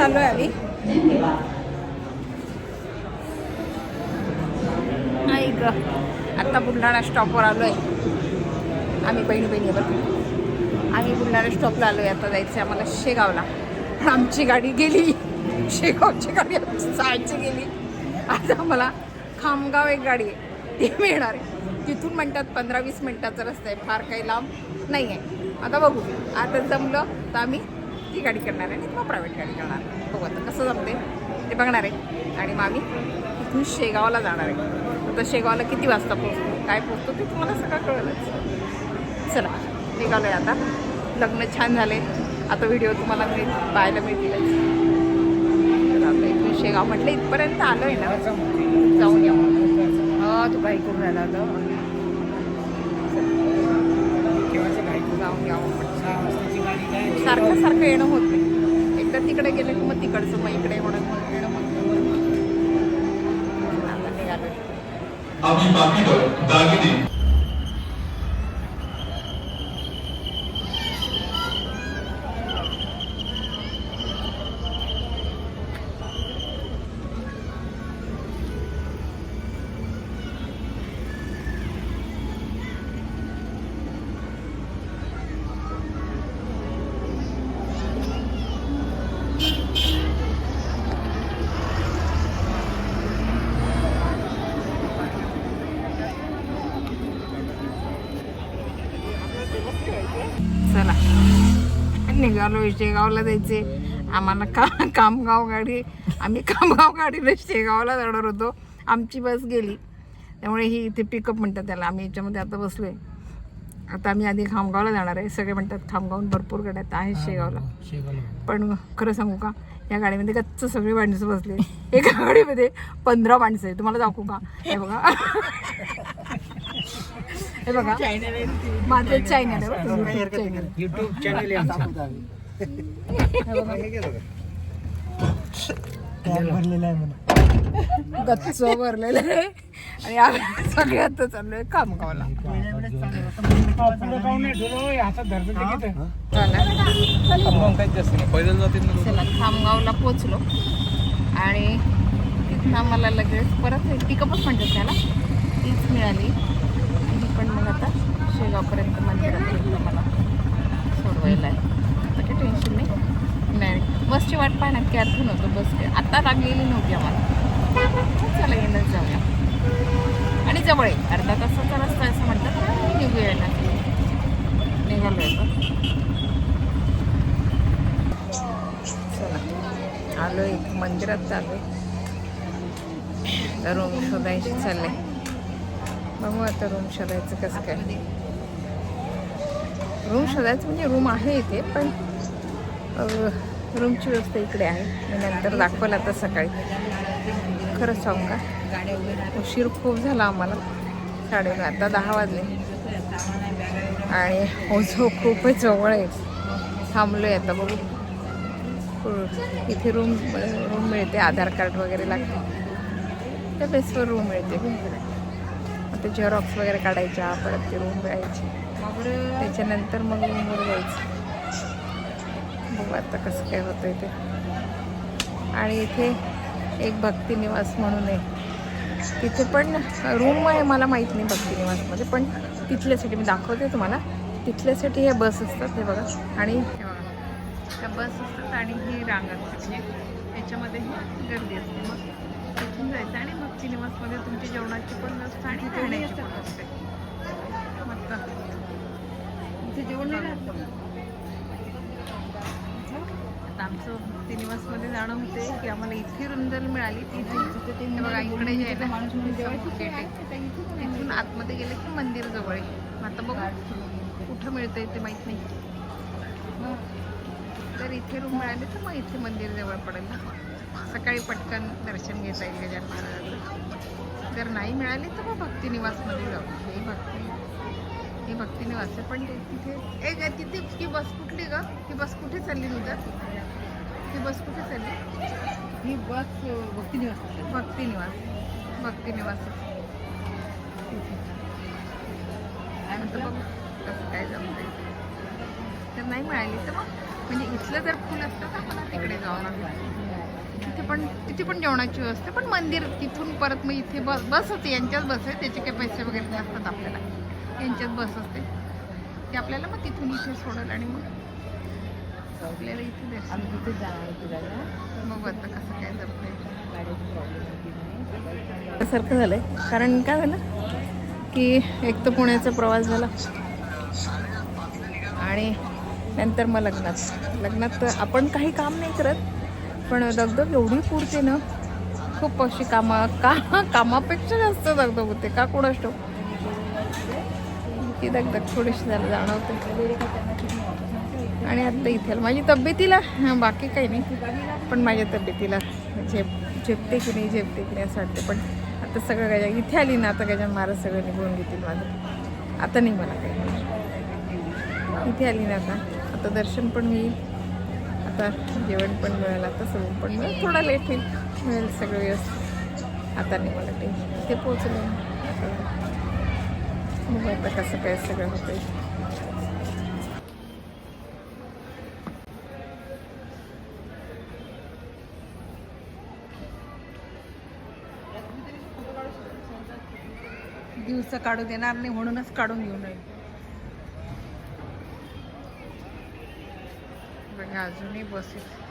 आलोय आम्ही. ऐक आता बुलढाणा स्टॉपवर आलोय आम्ही. बहिणी बरं, आम्ही बुलढाणा स्टॉपला आलोय. आता जायचं आम्हाला शेगावला. आमची गाडी गेली, शेगावची गाडी आमची जायची गेली. आता आम्हाला खामगाव एक गाडी आहे ती मिळणार आहे. तिथून म्हणतात 15-20 मिनिटाचा रस्ता आहे, फार काही लांब नाही आहे. आता बघू, आता जमलं तर आम्ही ती गाडी करणार आहे आणि मग प्रायव्हेट गाडी करणार. बघू आता कसं जमते ते बघणार आहे. आणि मग आम्ही इथून शेगावला जाणार आहे. आता शेगावला किती वाजता पोहोचतो, काय पोहोचतो ते तुम्हाला सगळं कळलंच. चला निघालो आहे आता. लग्न छान झाले, आता व्हिडिओ तुम्हाला पाहायला मिळतीलच. आता इथून शेगाव म्हटलं इथपर्यंत आलो आहे ना, जाऊन या. तू काही करून राहिला होतं, जाऊन यावं. सारखं येणं होत नाही. एकदा तिकडे गेलं की मग तिकडचं, मग इकडे येणं होत. आता निघालोय. चला निघालो शेगावला जायचे आम्हाला. खामगाव गाडी, आम्ही खामगाव गाडीला शेगावला जाणार होतो. आमची बस गेली, त्यामुळे ही इथे पिकअप म्हणतात त्याला. आम्ही याच्यामध्ये आता बसलोय. आता आम्ही आधी खामगावला जाणार आहे. सगळे म्हणतात खामगावून भरपूर गाड्यात आहेत शेगावला. पण खरं सांगू का, या गाडीमध्ये गच्च सगळी माणसं बसले. एका गाडीमध्ये 15 माणसं आहे. तुम्हाला दाखवू का? हे बघा, हे बघा माझं चॅनल आहे, युट्यूब चॅनल भरलेला आहे म्हणून, गच्च भरलेलं आहे. आणि आम्ही सगळे आता चाललोय खामगावला. चला खामगावला पोचलो आणि तिथून आम्हाला लगेच परत पिकअपच म्हणतात त्याला, तीच मिळाली. पण मग आता शेगावपर्यंत मंदिरात येतं मला सोडवायला आहे. आता काही टेन्शन नाही. बसची वाट पाहण्यात की अर्थ नव्हतं. बस आता लागलेली नव्हती आम्हाला. चला येणंच जाऊया. आणि जवळ आहे, अर्धा तासाचा रस्ता असं म्हणतात. निघूया ना, निघालो आहे. चला आलो एक मंदिरात चालू आहे. रूम शोधायची चाललंय. बघू आता रूम शोधायचं कसं काय. रूम शोधायचं म्हणजे रूम आहे इथे, पण रूमची व्यवस्था इकडे आहे. मी नंतर दाखवलं आता सकाळी. खरं सांगू का, उशीर खूप झाला आम्हाला. 9:30 आता 10 वाजले. आणि ओझो खूपच जवळ आहे. थांबलो आहे आता. बघू इथे रूम मिळते, आधार कार्ड वगैरे लागते, त्या बेसवर रूम मिळते. आता झेरॉक्स वगैरे काढायच्या, परत ते रूम मिळायची. त्याच्यानंतर मग रूमवर जायचं. बघू आता कसं काय होतं इथे. आणि इथे एक भक्तिनिवास म्हणून आहे, तिथे पण रूम आहे. मला माहीत नाही भक्तिनिवासमध्ये, पण तिथल्यासाठी मी दाखवते तुम्हाला. तिथल्यासाठी हे बस असतात, हे बघा. आणि हे बघा त्या बस असतात आणि ही रांग असते, त्याच्यामध्ये गर्दी असते. मग तिथून जायचं आणि भक्तिनिवासमध्ये तुमची जेवणाची पण व्यवस्था आणि राहण्याची पण असते. मग इथे जेवण नाही राहतं. आता आमचं भक्तिनिवासमध्ये जाणं होते की आम्हाला इथे रुंदल मिळाली. तिथे बघा इकडे जे आहे ना गेट आहे, तिथून आतमध्ये गेले की मंदिर जवळ आहे. आता बघू कुठं मिळतंय ते माहीत नाही. जर इथे रूम मिळाली तर मग इथे मंदिर जवळ पडेल ना. सकाळी पटकन दर्शन घेता येईल गजानन महाराजांचं. जर नाही मिळाली तर मग भक्तिनिवासमध्ये जाऊ. हे भक्तिनिवास आहे, पण तिथे तिथे ही बस कुठली ग? ही बस कुठे चालली तुझ्या? ही बस कुठे चालली? ही बस भक्तिनिवास. आता बघ कसं काय जमतंय. तर नाही मिळाली तर मग म्हणजे इथलं जर फुल असतं तर मला तिकडे जावं लागलं. तिथे पण जेवणाची व्यवस्था, पण मंदिर तिथून परत मग इथे बस होती, यांच्याच बस आहे, त्याचे काही पैसे वगैरे नसतात आपल्याला, यांच्याच बस असते ते आपल्याला मग तिथून इथे सोडेल आणि मग आपल्याला इथे दर्शन बघू आता कसं काय जमतंय. सारखं झालंय, कारण काय झालं की एक तर पुण्याचा प्रवास झाला आणि नंतर मग लग्नात आपण काही काम नाही करत, पण दगदग एवढी पुरते ना, खूप अशी कामापेक्षा जास्त दगदग होते का कोणास ठाऊक. ती दगदग थोडीशी झालं जाणवते. आणि आता इथे माझी तब्येतीला बाकी काही नाही, पण माझ्या तब्येतीला झेपते की नाही असं वाटते. पण आता सगळं गजान इथे आली ना, आता गजान महाराज सगळं निघून घेतील माझं. आता नाही मला काही, इथे आली ना आता दर्शन पण होईल, आता जेवण पण मिळेल, आता सगळं पण मिळेल, थोडा लेट मिळेल सगळं व्यवस्थित. आता नाही मला टेन्शन, इथे पोचले मग आता कसं काय सगळं होतं. दिवस काढू देणार नाही म्हणूनच काढून घेऊन राहील. बघा अजूनही बस आहेत.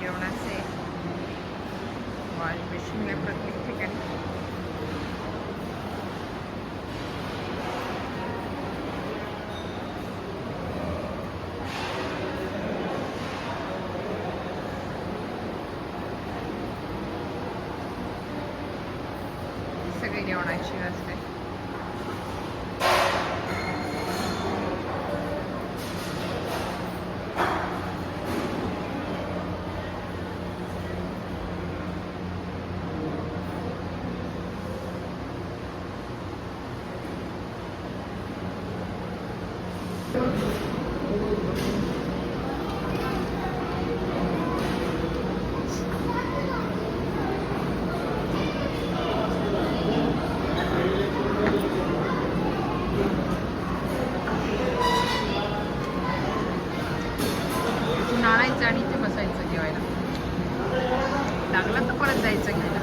जेवणाचे वॉश बेसिन आहे प्रत्येक ठिकाणी. सगळी जेवणाची व्यवस्था आहे. नाळायचं आणि इथे बसायचं जेवायला, लागलं तर परत जायचं घ्यायला.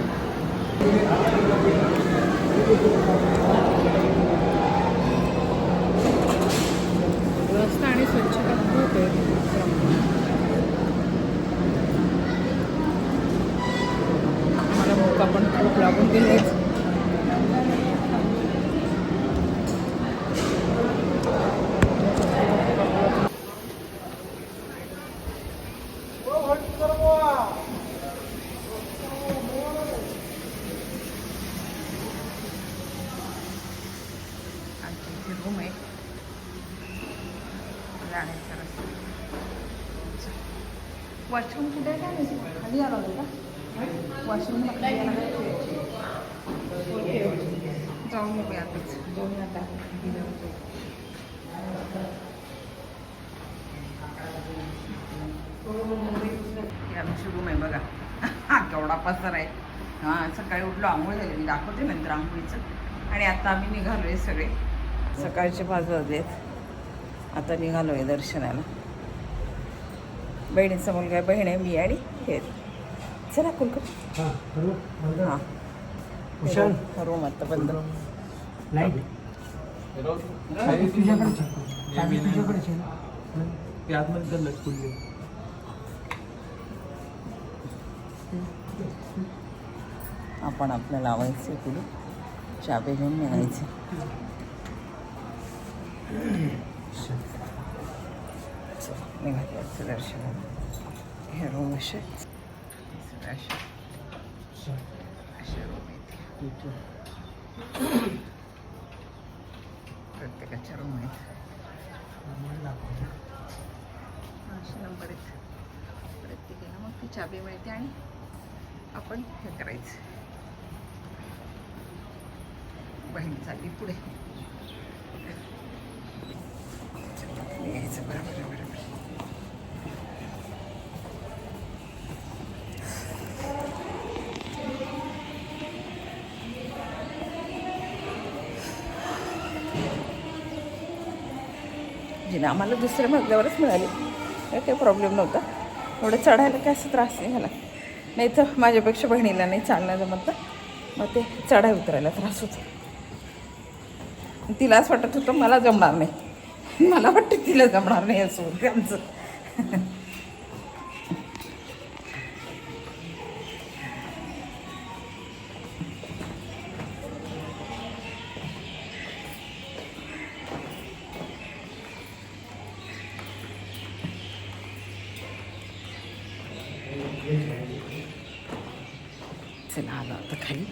व्यवस्था आणि स्वच्छता खूप आहे. मला भूक आपण खूप लागून गेले. रूम आहे, जाण्याचा रस्ता. वॉशरूम कुठे आहे काय नाही, खाली आला होता का वॉशरूम? जाऊन येऊया आताच, दोन आता आमची रूम आहे बघा. हा केवढा पसार आहे. हां सकाळी उठलो, आंघोळ झाली, मी दाखवते नंतर आंघोळीचं. आणि आता आम्ही निघालो आहे सगळे, सकाळचे 5 वाजलेत. आता निघालो आहे दर्शनाला. बहिणीचा मुलगा आहे, बहीण आहे, मी आणि हे. चला कुलकर. हां रूम आता बंद. आपण आपल्याला लावायचं पुढे चाबी घेऊन निघायचं. निघायचं दर्शनाला. हे रूम असे रूम आहेत, प्रत्येकाच्या रूम आहेत. असे नंबर आहेत प्रत्येकाला. मग ती चाबी मिळते आणि आपण हे करायचं. बहीण चालली पुढे. यायचं बरोबर. पाहिजे ना, आम्हाला दुसऱ्या मजल्यावरच मिळाली, काही प्रॉब्लेम नव्हता. एवढं चढायला काय असं त्रास नाही झाला. नाही तर माझ्यापेक्षा बहिणीला नाही चालणं जमत, मग ते चढाई उतरायला त्रास होतो. तिला असं वाटत होतं मला जमणार नाही, मला वाटतं तिला जमणार नाही असं होतं आमचं. चला आलो आता खाली.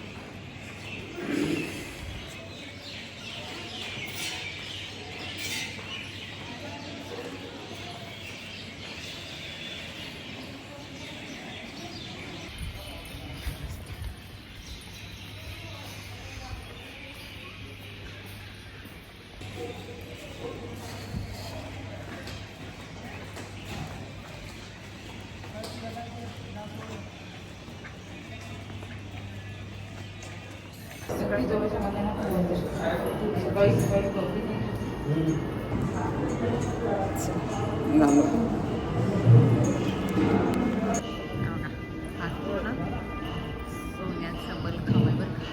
सकाळी जवळच्या मला हा पूर्ण सोन्याचा बल्क हवाय बरं का.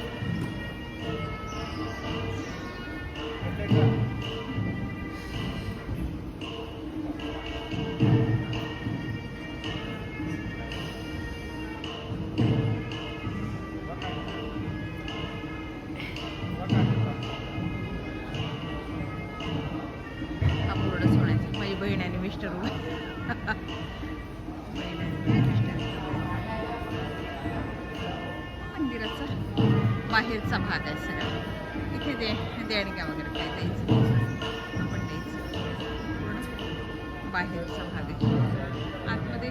माझी बहीण आणि मिस्टर मंदिराचा बाहेरचा भाग आहे सगळा. इथे देणग्या वगैरे काय द्यायचं आपण द्यायचं, पूर्ण बाहेरचा भाग आहे. आतमध्ये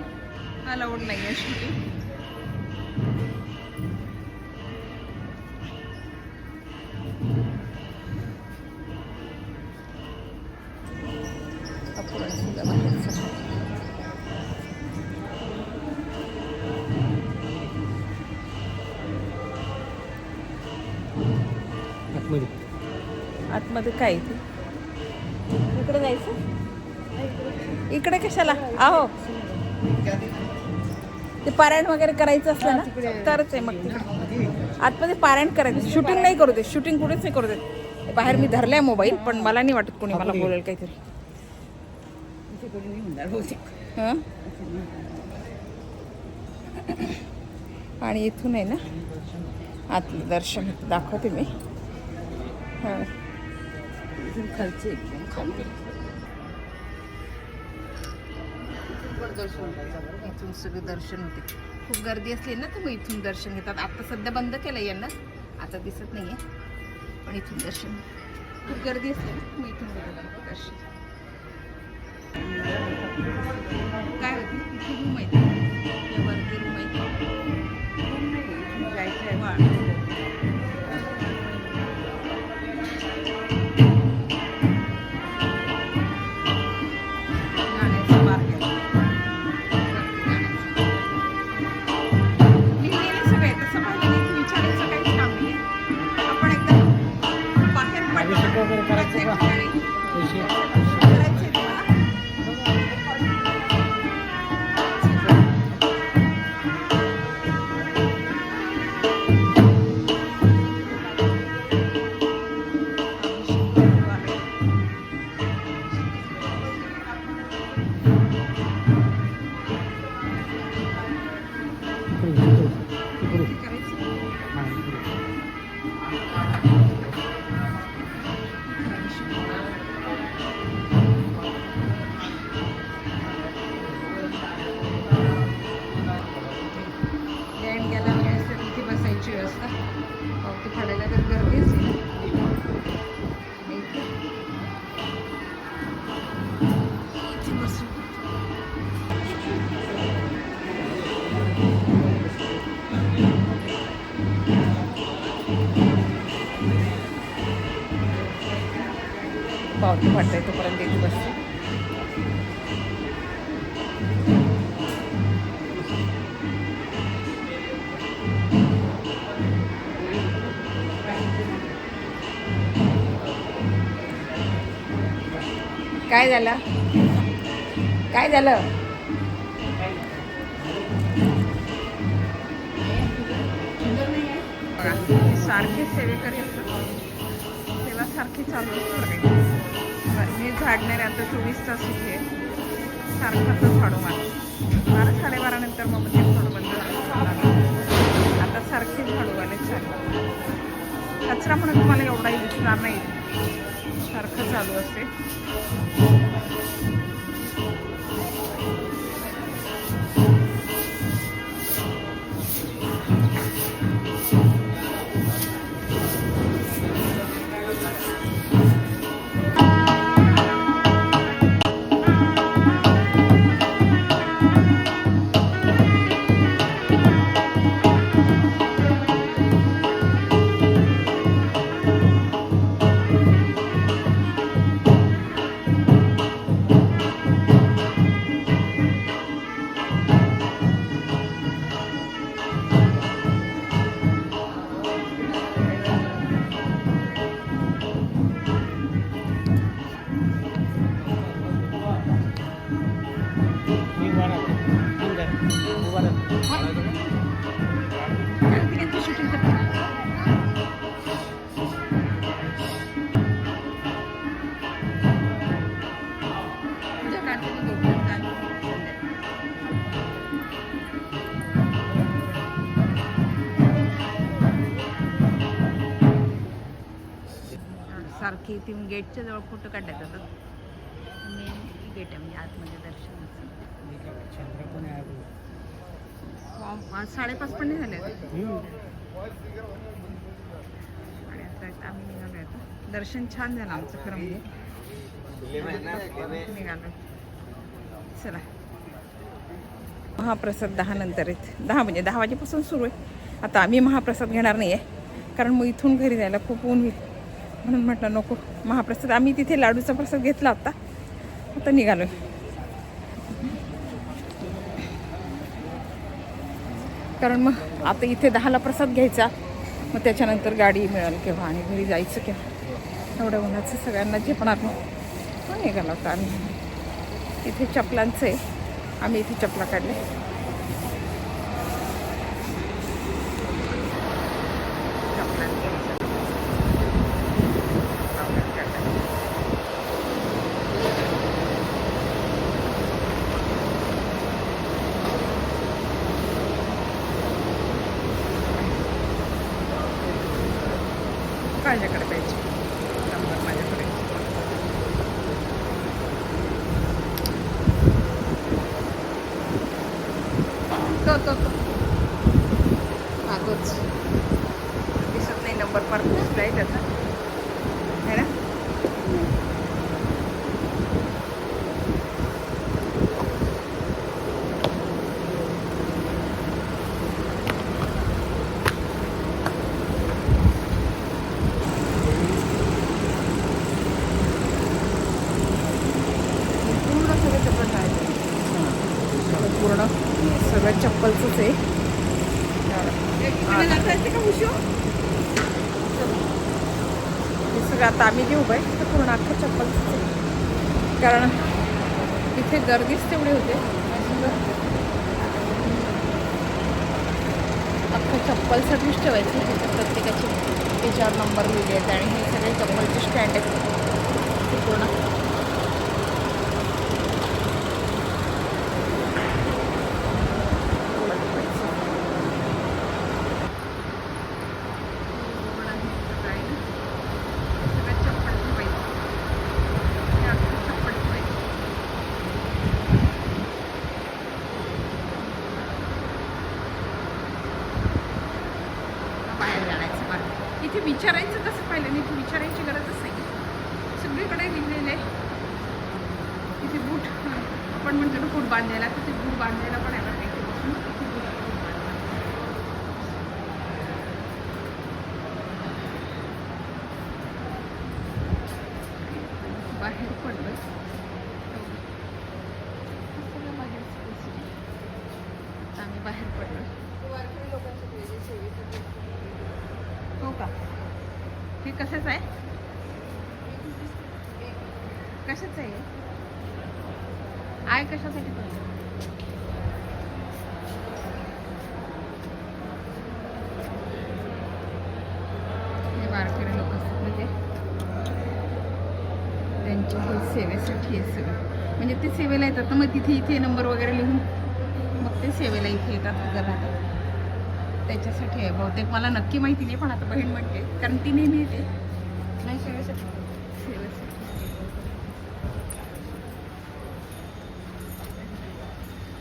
अलाउड नाही आहे शूटिंग. आतमध्ये काय इथे इकडे जायचं, इकडे कशाला आहो. ते पारायण वगैरे करायचं असलं ना तरच आहे. मग तिकडे आतमध्ये पारायण करायचं, शूटिंग नाही करू दे, शूटिंग कुठेच नाही करू देत. बाहेर मी धरलाय मोबाईल, पण मला नाही वाटत कोणी मला बोलेल काहीतरी. हां आणि इथून आहे ना आतलं दर्शन दाखवते मी. हां खालचे इथून सगळं दर्शन होते. खूप गर्दी असली ना तर मग इथून दर्शन घेतात. आता सध्या बंद केलं यांना, आता दिसत नाहीये, पण इथून दर्शन. खूप गर्दी असते ना मग इथून घेतात दर्शन. काय होती इथे रूम आहे, वरती रूम आहे, जायचं आहे. पावती फाटतंय तोपर्यंत इथे बसते. काय झालं? काय झालं? बघा, सारखे सेवेकरी असतात, सेवा सारखी चालू असते. हे झाडणारे आता 24 तास इथे सारखं झाडू मार 12-12:30 नंतर मग ते थोडं बंद झालं. आता सारखे झाडूवाले चालू. कचरा म्हणून तुम्हाला एवढाही दिसणार नाही, सारखं चालू असते. सारखी ती गेटच्या जवळ फोटो काढण्यात जातात. मेन गेट आहे म्हणजे आतमध्ये दर्शनाचं. 5:30 पण नाही झाले आणि आता आम्ही निघालो. आता दर्शन छान झालं आमचं खरं म्हणजे. निघालो. चला, महाप्रसाद 10 नंतर आहेत. 10 म्हणजे 10 वाजेपासून सुरू आहे. आता आम्ही महाप्रसाद घेणार नाही आहे, कारण मग इथून घरी जायला खूप ऊन होईल, म्हणून म्हटलं नको महाप्रसाद. आम्ही तिथे लाडूचा प्रसाद घेतला आता निघालो. कारण मग आता इथे 10ला प्रसाद घ्यायचा, मग त्याच्यानंतर गाडी मिळेल केव्हा आणि घरी जायचं केव्हा. एवढ्या उन्हाचं सगळ्यांना झेपणार मग निघालो होता आम्ही. इथे चपलांचं आहे, आम्ही इथे चपला काढले. माझ्याकडे पाहिजे नंबर, माझ्याकडे तो हा तोच दिसत नाही नंबर. पर दिसला आहे त्याचा, है ना? पूर्ण सगळं चप्पलचंच आहे. हे सगळं आता आम्ही घेऊ बाय, तर पूर्ण अख्खं चप्पलचंच आहे, कारण इथे गर्दीच तेवढी होते. अख्खं चप्पलसाठीच ठेवायचं. तिथे प्रत्येकाची त्याच्यावर नंबर लिहिले आहेत आणि हे सगळे चप्पलचे स्टँड आहेत पूर्ण. इथे विचारायचं कसं पाहिलं नाही, इथे विचारायची गरजच नाही, सगळीकडे लिहिलेलं आहे. इथे बूट आपण म्हणतो ना बूट बांधायला, तिथे बूट बांधायला पण आहे ना इथे बसून. इथे बूट बाहेर पडलं बाहेर, आम्ही बाहेर पडलो. हो का? हे कशाच आहे? कशाचं आहे आय कशासाठी करतो? हे वारकरी लोक असतात म्हणजे त्यांच्या हे सेवेसाठी आहे सगळं. म्हणजे ते सेवेला येतात ना, मग तिथे इथे नंबर वगैरे लिहून मग ते सेवेला इथे येतात हजर राहतात. त्याच्यासाठी आहे बहुतेक, मला नक्की माहिती नाही, पण आता बहीण म्हणते कारण ती नेहमी येते. नाही सेवेसाठी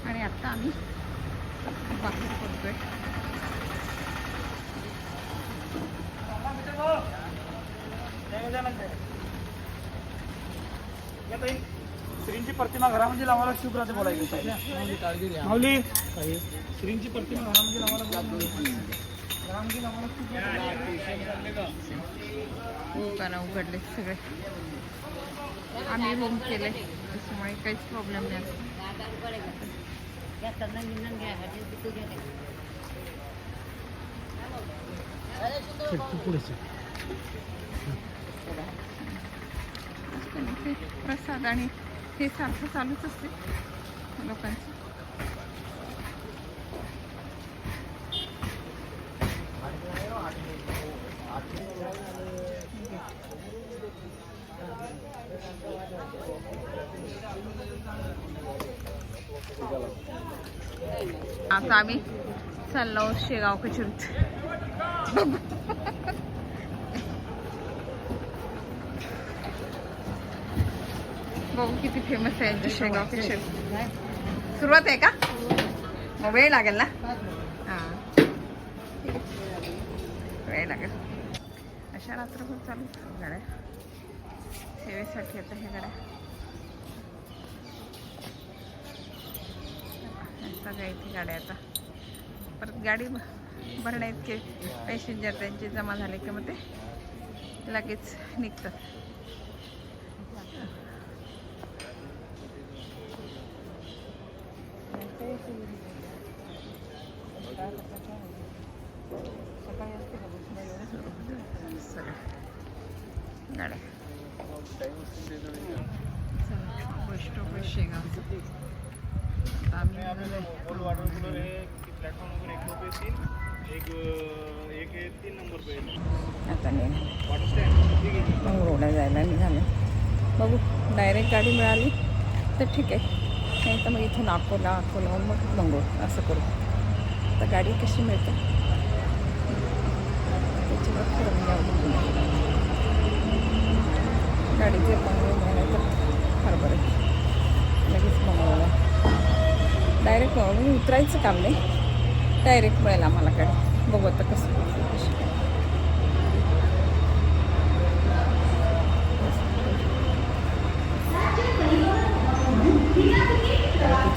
आणि आत्ता आम्ही बाहेर पडतोय. श्रींची प्रतिमा घरामध्ये लावायला शिवरात्र बोलायचं. माऊली श्रींची प्रतिमा घरामध्ये लावायला दुकानं उघडले सगळे. आम्ही रूम केले त्याच्यामुळे काहीच प्रॉब्लेम नाही. प्रसाद आणि हे सारखं चालूच असते लोकांचं. आता आम्ही चाललो शेगाव कचेरीत. बघू किती फेमस आहे शेगाव कचेरी. सुरुवात आहे का? मग वेळ लागेल ना? हां वेळ लागेल. अशा रात्रभर चालू गाड्या सेवेसाठी. आता ह्या गाड्या सगळ्या इथे गाड्या. आता परत गाडी भरण्याचे पॅसेंजर त्यांचे जमा झाले की मग ते लगेच निघतात. गाड्या आता मंगळूरला जायला निघाले. बघू डायरेक्ट गाडी मिळाली तर ठीक आहे, नाही तर मग इथून अकोला मग मंगळूर असं करू. आता गाडी कशी मिळते त्याच्यावर ठरवून घ्यावं. गाडी जर मंगळूर मिळालं तर बरोबर आहे, लगेच मंगळूरला डायरेक्ट उतरायचं काम नाही, डायरेक्ट मिळेल आम्हाला गाडी. बघू आता कसं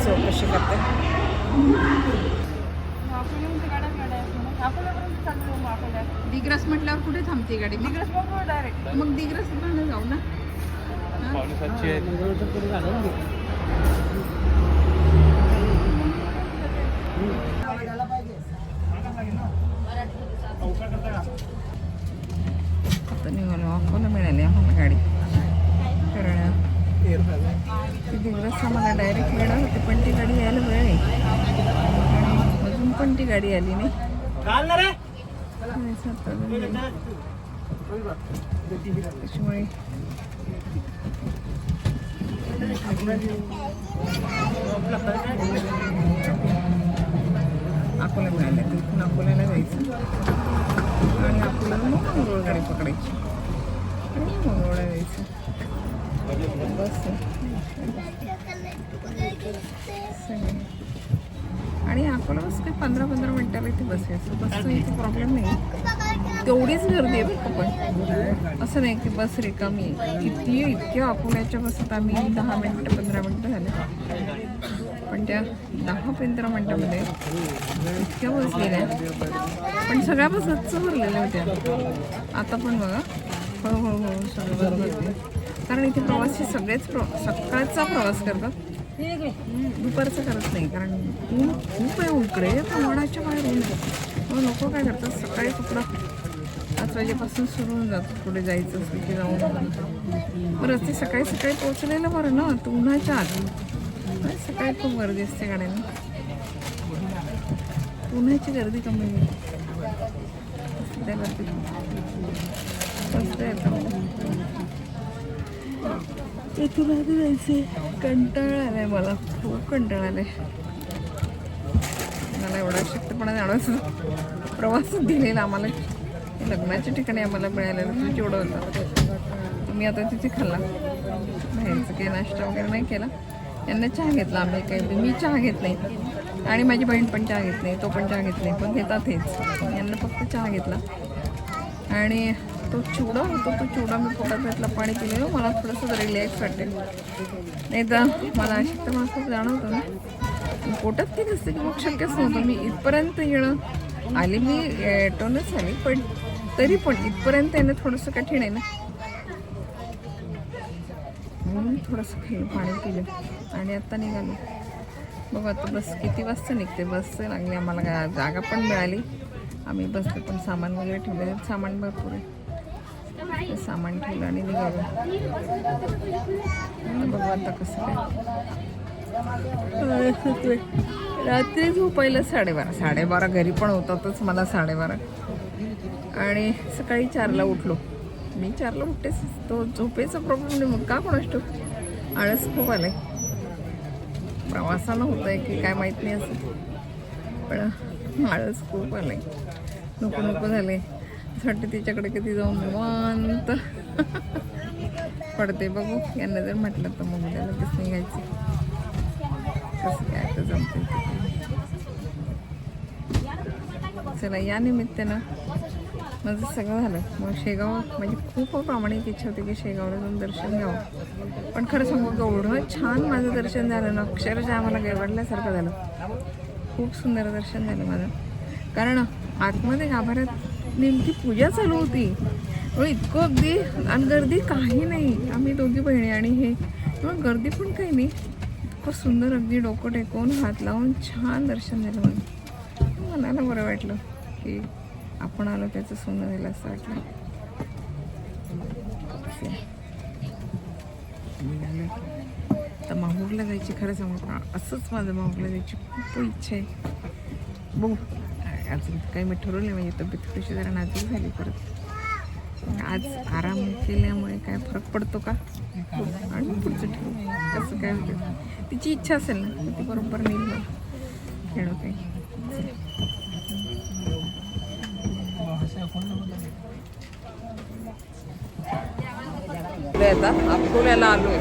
चौकशी करते. दिग्रस म्हटल्यावर कुठे थांबते गाडी? दिग्रस डायरेक्ट मग दिग्रस जाऊ ना. आता निघालो अकोला मिळाली आम्हाला गाडी. दिवस आम्हाला डायरेक्ट येणार होती पण ती गाडी यायला वेळ आहे आणि अजून पण ती गाडी आली नाही. त्याच्यामुळे अकोला मिळालं. तिथून अकोल्याला जायचं आणि अकोल्याला मग मंगळूर गाडी पकडायची आणि मंगळूरला जायचं. बस आणि अकोला बस काही 15-15 मिनटाला इथे बसायचं. बसचं इथे प्रॉब्लेम नाही, तेवढीच गर्दी आहे बघ. पण असं नाही की बस रिकामी किती इतक्या अकोल्याच्या बसत आम्ही 10 मिनटं 15 मिनटं झाले, पण त्या 10-15 मिनटामध्ये इतक्या बस गेल्या. पण सगळ्या बस गच्च भरलेल्या होत्या. आता पण बघा हळूहळू सगळं बस भरते, कारण इथे प्रवासी सगळेच सकाळचा प्रवास करतात, दुपारचं करत नाही. कारण ऊन खूप आहे उकडे, वडाच्या बाहेर ऊन. मग लोक काय करतात सकाळी कपडा आज 5 वाजेपासून सुरू होऊन जातं पुढे जायचं असेल की जाऊन. बरं ते सकाळी सकाळी पोहोचलेलं बरं ना, तर उन्हाच्या आत सकाळी खूप गर्दी असते गाड्यांना. उन्हाची गर्दी कमी होईल सध्या गर्दी मस्त येतं. इथून आधी जायचे, कंटाळा आलाय मला, खूप कंटाळा आलाय मला. एवढा शक्तपणा जाणवत प्रवास दिलेला आम्हाला लग्नाच्या ठिकाणी आम्हाला मिळालेलं तुझं जेवढं होतं. तुम्ही आता तिथे खाल्ला, बाहेरचं काही नाश्ता वगैरे नाही केला. यांना चहा घेतला आम्ही, काही मी चहा घेत नाही आणि माझी बहीण पण चहा घेत नाही, तो पण चहा घेत नाही, पण घेतात हेच. यांना फक्त चहा घेतला आणि तो चिवडा होतो, तो चिवडा मी पोटात घातला, पाणी पिलेलं. मला थोडंसं रिलॅक्स वाटते, नाही तर मला अशक्तपणा खूप जाणवतो ना, पोटात ते नसते की मग शक्यच नव्हतं. मी इथपर्यंत येणं आली, मी ॲटोनच आली, पण तरी पण इथपर्यंत येणं थोडंसं कठीण आहे ना, म्हणून थोडंसं खाल्लं, पाणी पिलं आणि आत्ता निघालो. बघू आता बस किती वाजता निघते. बस लागली आम्हाला, जागा पण मिळाली, आम्ही बसलो, पण सामान वगैरे ठेवलं, सामान भरपूर आहे, ते सामान ठेवलं आणि निघालो. बघू आता कसं काय. रात्री झोपायला 12:30 घरी पण होतातच मला 12:30, आणि सकाळी 4ला उठलो. मी 4ला उठतेच, तो झोपेचा प्रॉब्लेम नाही, मग का कोणास ठाऊक आळस खूप आलाय. प्रवासानं होत आहे की काय माहीत नाही असं, पण आळस खूप आलाय, नको नको झाले. असं वाटतं तिच्याकडे कधी जाऊन निवांत पडते. बघू यांना जर म्हटलं तर मग उद्या लगेच निघायचं, कसं काय आता जमते. चला, या निमित्तानं माझं सगळं झालं. मग शेगाव, म्हणजे खूप प्रामाणिक इच्छा होती की शेगावला जाऊन दर्शन घ्यावं, पण खरं सांगू एवढं छान माझं दर्शन झालं ना, अक्षरशः आम्हाला गैरवाडल्यासारखं झालं. खूप सुंदर दर्शन झालं माझं, कारण आतमध्ये गाभाऱ्यात नेमकी पूजा चालू होती, इतकं अगदी, आणि गर्दी काही नाही. आम्ही दोघी बहिणी आणि हे, मग गर्दी पण काही नाही, इतकं सुंदर अगदी डोकं टेकवून हात लावून छान दर्शन झालं मला. मनाला बरं वाटलं की आपण आलो त्याचं सोनं झालं असं वाटलं. आता माहूरला जायची, खरं सांगू असंच माझं माहूरला जायची खूप इच्छा आहे. बघू अजून काही मी ठरवलं नाही, माझी तब्येत कशी जरा नाजूक झाली परत. आज आराम केल्यामुळे काय फरक पडतो का, आणि पुढचं ठेवू कसं काय होतं. तिची इच्छा असेल ना तर ती बरोबर नेईल खेळू काही. आता अकोल्याला आलो आहे,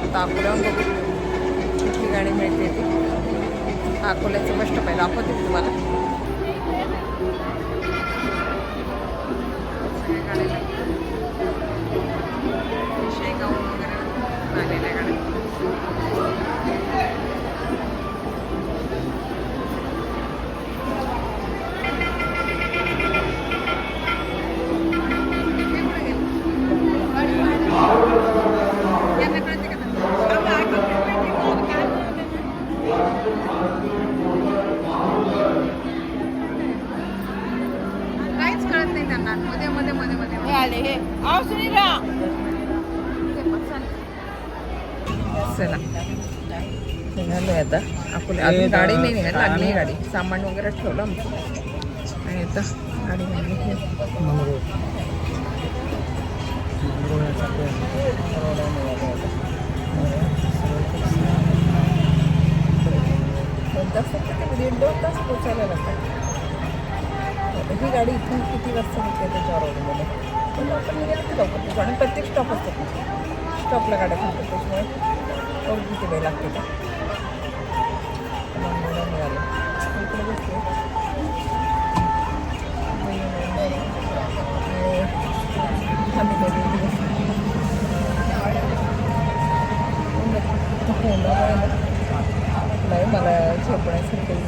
आता अकोल्याहून बघू कुठली गाडी मिळते ती. अकोल्याचं बस स्टॉप आहे, दाखवते तुम्हाला. शेगाव वगैरे आलेल्या गाड्या. काहीच कळत नाही त्यांना, मध्ये मध्ये मध्ये मध्ये आले हे. चला निघालोय आता अकोले. अजून गाडी नाही निघाली, लागली गाडी, सामान वगैरे ठेवलं आमचं आणि आता गाडी निघाली. दोन तास पोचायला लागतात. ही गाडी इथून किती वाजता निघते त्याच्यावर अवलंबून, पण आपण निघायला की लवकर पोचू, आणि प्रत्येक स्टॉप असतात, स्टॉपला गाड्या थांबतात, त्याच्यामुळे एवढी किती वेळ लागते का. निघालो इकडे बसते आम्ही नाही, मला झोपण्यासाठी आहे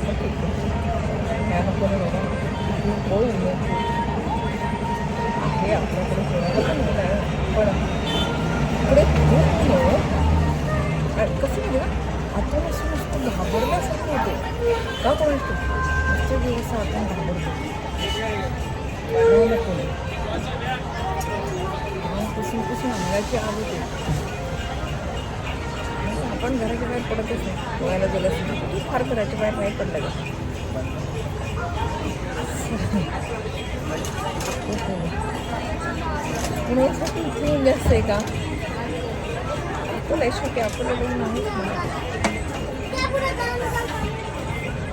आपल्याकडे पण इकडे कसं म्हणजे ना आता असं नुसतं घाबरल्यासारखं होते का कोण असतो नुसतं दिवस आपण घाबरतो नको. पुसून पुसून अंगाची आग होते. आपण घराच्या बाहेर पडतच नाही पोहायला गेलं असं तू फार घराच्या बाहेर नाही पडलं का. पुण्यासाठी इथे जास्त आहे का अकोला शेवटी अकोला नाहीच मला.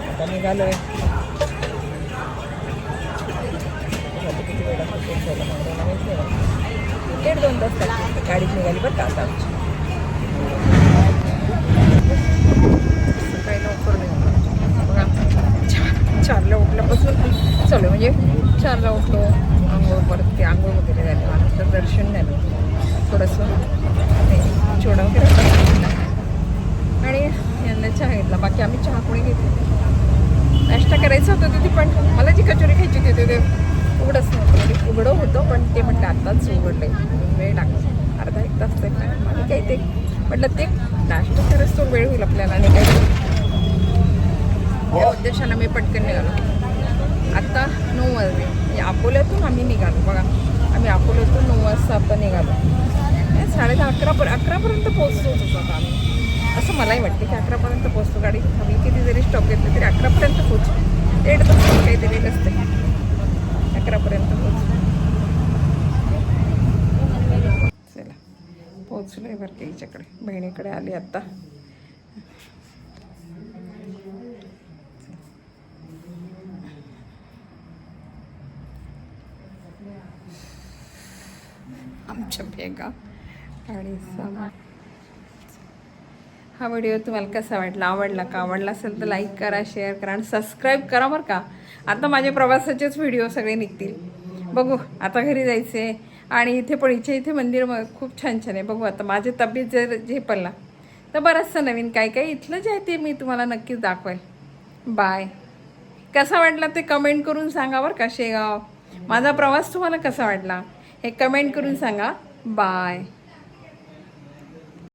आता निघालोय किती वेळा दीड 2 तास लागले गाडीत निघाली बरं का आता. सकाळी लवकर बघा 4ला उठल्यापासून चालू म्हणजे 4ला उठलो आंघोळ परत ते आंघोळ वगैरे झाली महाराष्ट्र दर्शन झालं थोडंसं चिवडा वगैरे आणि यांना चहा घेतला. बाकी आम्ही चहा कोणी घेतली नाश्ता करायचा होता तिथे पण मला जी कचोरी खायची होती ते उघडंच नव्हतं म्हणजे उघडं होतं पण ते म्हटलं आत्ताच उघडलं आहे वेळ लागतो अर्धा 1 तास ते आणि काही ते म्हटलं ते नाश्ता खरंच तो वेळ होईल आपल्याला आणि काही या उद्देशानं मी पटकन निघालो. आत्ता 9 वाजले म्हणजे अकोल्यातून आम्ही निघालो बघा आम्ही अकोल्यातून 9 वाजता आता निघालो 11:30पर्यंत पोहोचतोच होतो आता आम्ही असं मलाही वाटते की 11पर्यंत पोहोचतो. गाडी आम्ही किती जरी स्टॉप घेतलं तरी 11पर्यंत पोहोचतो. 1.5 तास काहीतरी रेट असते 11पर्यंत पोहोचतो. चला पोहोचलो आहे बरं हिच्याकडे बहिणीकडे आली आत्ता. आमच्या बेगा आणि सामान. हा व्हिडिओ तुम्हाला कसा वाटला आवडला का आवडला असेल तर लाईक करा शेअर करा आणि सबस्क्राईब करा बरं का. आता माझे प्रवासाचेच व्हिडिओ सगळे निघतील. बघू आता घरी जायचे आणि इथे पण इथे मंदिर खूप छान छान आहे. बघू आता माझी तब्येत जर झेपला तर बरंचसं नवीन काय काय इथलं जे आहे ते मी तुम्हाला नक्कीच दाखवेल. बाय. कसा वाटला ते कमेंट करून सांगा बरं का. शेगाव माझा प्रवास तुम्हाला कसा वाटला हे कमेंट करून सांगा. बाय.